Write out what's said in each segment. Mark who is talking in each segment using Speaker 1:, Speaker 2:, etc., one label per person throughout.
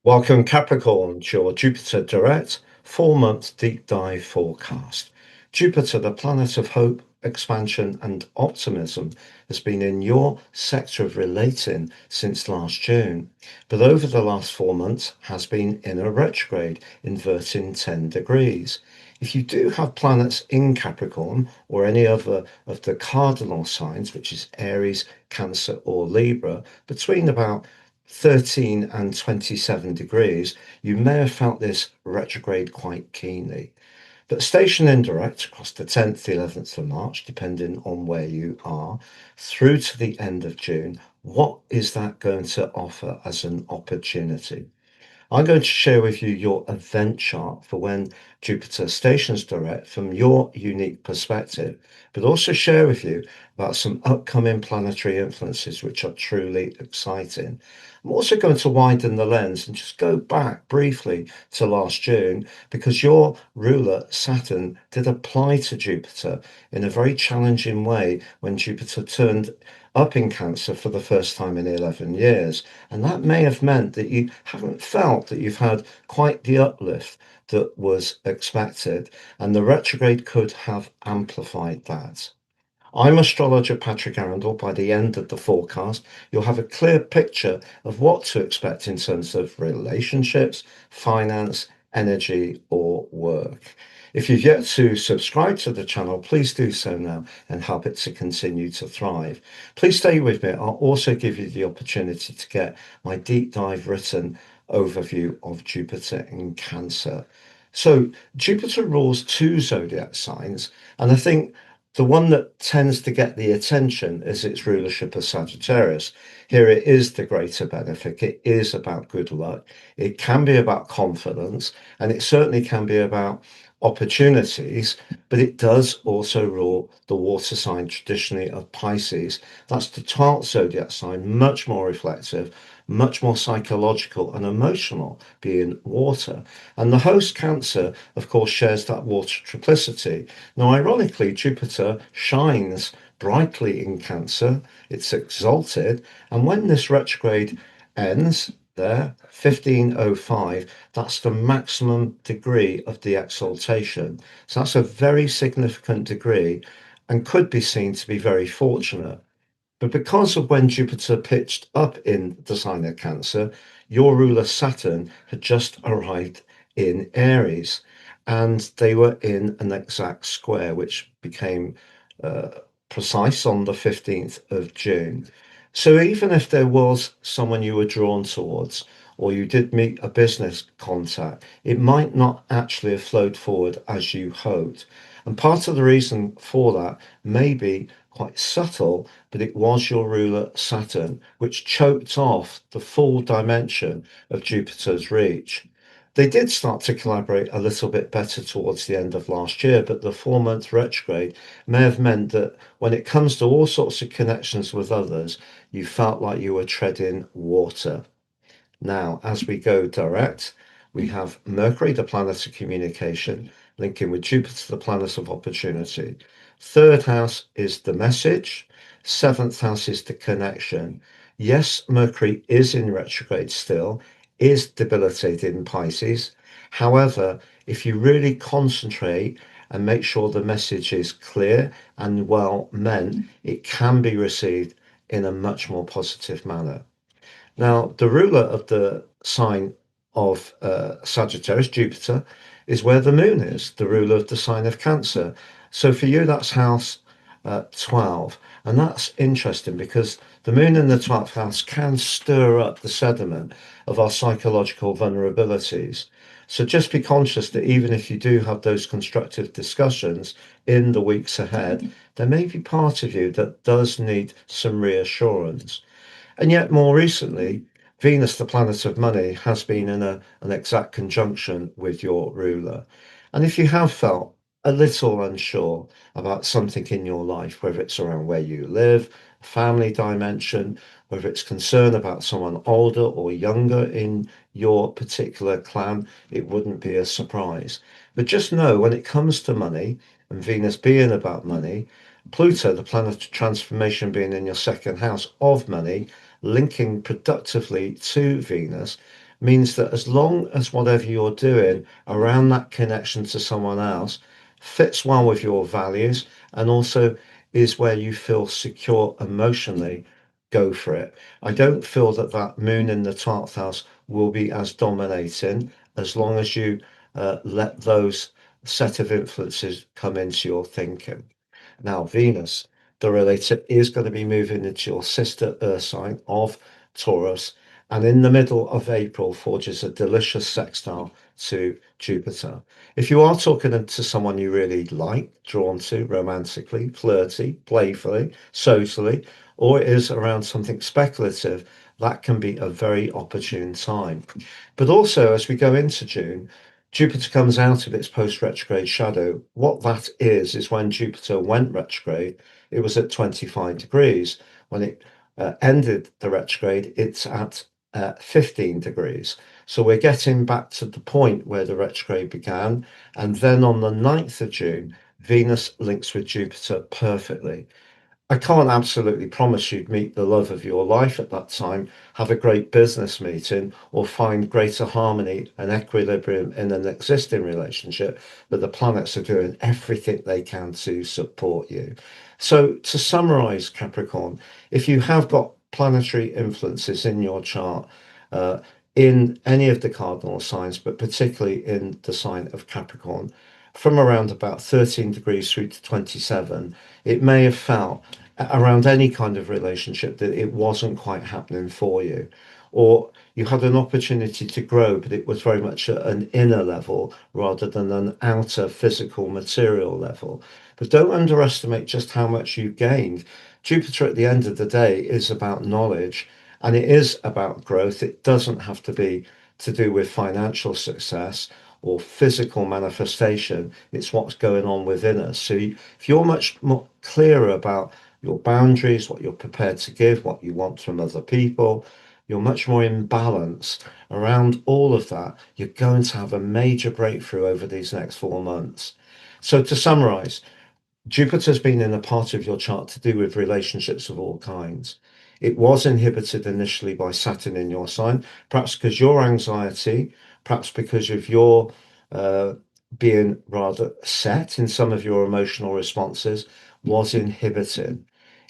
Speaker 1: Welcome, Capricorn, to your Jupiter Direct 4-month deep dive forecast. Jupiter, the planet of hope, expansion, and optimism, has been in your sector of relating since last June, but over the last 4 months has been in a retrograde, inverting 10 degrees. If you do have planets in Capricorn or any other of the cardinal signs, which is Aries, Cancer, or Libra, between about 13 and 27 degrees, you may have felt this retrograde quite keenly. But station indirect across the 10th, 11th of March, depending on where you are, through to the end of June, what is that going to offer as an opportunity? I'm going to share with you your event chart for when Jupiter stations direct from your unique perspective, but also share with you about some upcoming planetary influences which are truly exciting. I'm also going to widen the lens and just go back briefly to last June because your ruler, Saturn, did apply to Jupiter in a very challenging way when Jupiter turned up in Cancer for the first time in 11 years. And that may have meant that you haven't felt that you've had quite the uplift that was expected, and the retrograde could have amplified that. I'm astrologer Patrick Arundel. By the end of the forecast, you'll have a clear picture of what to expect in terms of relationships, finance, energy, or work. If you've yet to subscribe to the channel, please do so now and help it to continue to thrive. Please stay with me. I'll also give you the opportunity to get my deep dive written overview of Jupiter in Cancer. So Jupiter rules two zodiac signs, and I think the one that tends to get the attention is its rulership of Sagittarius. Here it is the greater benefit. It is about good luck. It can be about confidence, and it certainly can be about opportunities, but it does also rule the water sign traditionally of Pisces. That's the 12th zodiac sign, much more reflective, much more psychological and emotional, being water. And the host Cancer, of course, shares that water triplicity. Now, ironically, Jupiter shines brightly in Cancer, it's exalted, and when this retrograde ends, there, 1505, that's the maximum degree of the exaltation. So that's a very significant degree and could be seen to be very fortunate. But because of when Jupiter pitched up in the sign of Cancer, your ruler Saturn had just arrived in Aries, and they were in an exact square, which became uh, precise on the 15th of June. So even if there was someone you were drawn towards, or you did meet a business contact, it might not actually have flowed forward as you hoped. And part of the reason for that may be quite subtle, but it was your ruler Saturn, which choked off the full dimension of Jupiter's reach. They did start to collaborate a little bit better towards the end of last year, but the 4-month retrograde may have meant that when it comes to all sorts of connections with others, you felt like you were treading water. Now, as we go direct, we have Mercury, the planet of communication, linking with Jupiter, the planet of opportunity. Third house is the message. Seventh house is the connection. Yes, Mercury is in retrograde still, is debilitated in Pisces. However, if you really concentrate and make sure the message is clear and well meant, it can be received in a much more positive manner. Now, the ruler of the sign of Sagittarius, Jupiter, is where the moon is, the ruler of the sign of Cancer. So for you, that's house 12. And that's interesting because the moon in the 12th house can stir up the sediment of our psychological vulnerabilities. So just be conscious that even if you do have those constructive discussions in the weeks ahead, there may be part of you that does need some reassurance. And yet, more recently, Venus, the planet of money, has been in an exact conjunction with your ruler. And if you have felt a little unsure about something in your life, whether it's around where you live, family dimension, whether it's concern about someone older or younger in your particular clan, it wouldn't be a surprise. But just know when it comes to money, and Venus being about money, Pluto, the planet of transformation, being in your second house of money, linking productively to Venus, means that as long as whatever you're doing around that connection to someone else fits well with your values and also is where you feel secure emotionally, go for it. I don't feel that that moon in the 12th house will be as dominating as long as you let those set of influences come into your thinking. Now, Venus, the relator, is going to be moving into your sister Earth sign of Taurus, and in the middle of April forges a delicious sextile to Jupiter. If you are talking to someone you really like, drawn to romantically, flirty, playfully, socially, or it is around something speculative, that can be a very opportune time. But also, as we go into June, Jupiter comes out of its post retrograde shadow. What that is when Jupiter went retrograde, it was at 25 degrees. When it ended the retrograde, it's at 15 degrees. So we're getting back to the point where the retrograde began. And then on the 9th of June, Venus links with Jupiter perfectly. I can't absolutely promise you'd meet the love of your life at that time, have a great business meeting, or find greater harmony and equilibrium in an existing relationship, but the planets are doing everything they can to support you. So, to summarize, Capricorn, if you have got planetary influences in your chart, uh, in any of the cardinal signs, but particularly in the sign of Capricorn, from around about 13 degrees through to 27, it may have felt around any kind of relationship that it wasn't quite happening for you, or you had an opportunity to grow, but it was very much at an inner level rather than an outer physical material level. But don't underestimate just how much you gained. Jupiter at the end of the day is about knowledge, and it is about growth. It doesn't have to be to do with financial success or physical manifestation. It's what's going on within us. So if you're much more clearer about your boundaries, what you're prepared to give, what you want from other people, you're much more in balance around all of that. You're going to have a major breakthrough over these next 4 months. So to summarize, Jupiter's been in a part of your chart to do with relationships of all kinds. It was inhibited initially by Saturn in your sign, perhaps because your anxiety, perhaps because of your uh, being rather set in some of your emotional responses, was inhibited.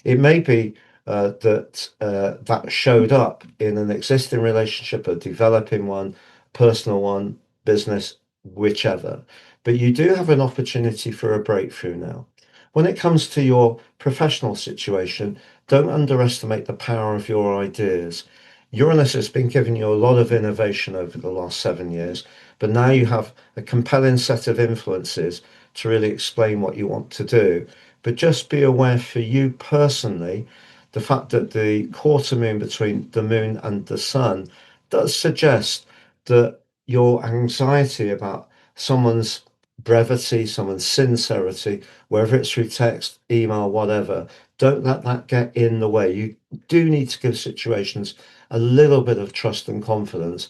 Speaker 1: It may be that showed up in an existing relationship, a developing one, personal one, business, whichever. But you do have an opportunity for a breakthrough now. When it comes to your professional situation, don't underestimate the power of your ideas. Uranus has been giving you a lot of innovation over the last 7 years, but now you have a compelling set of influences to really explain what you want to do. But just be aware for you personally, the fact that the quarter moon between the moon and the sun does suggest that your anxiety about someone's brevity, someone's sincerity, whether it's through text, email, whatever, don't let that get in the way. You do need to give situations a little bit of trust and confidence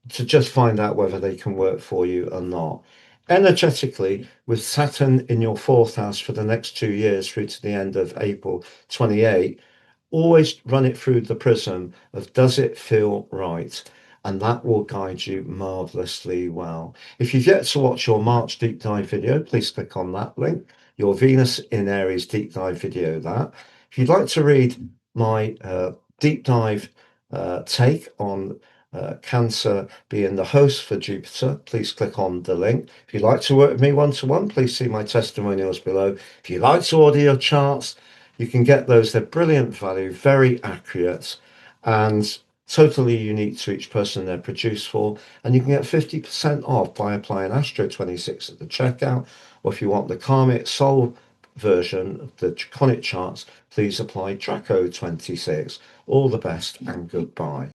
Speaker 1: to just find out whether they can work for you or not. Energetically, with Saturn in your fourth house for the next 2 years through to the end of April 28, always run it through the prism of does it feel right? And that will guide you marvelously well. If you've yet to watch your March deep dive video, please click on that link. Your Venus in Aries deep dive video, that. If you'd like to read my deep dive take on Cancer being the host for Jupiter, please click on the link. If you'd like to work with me one-to-one, please see my testimonials below. If you like to order your charts, you can get those. They're brilliant value, very accurate, and totally unique to each person they're produced for. And you can get 50% off by applying Astro 26 at the checkout. Or if you want the Karmic Soul version of the Draconic charts, please apply Draco 26. All the best and goodbye.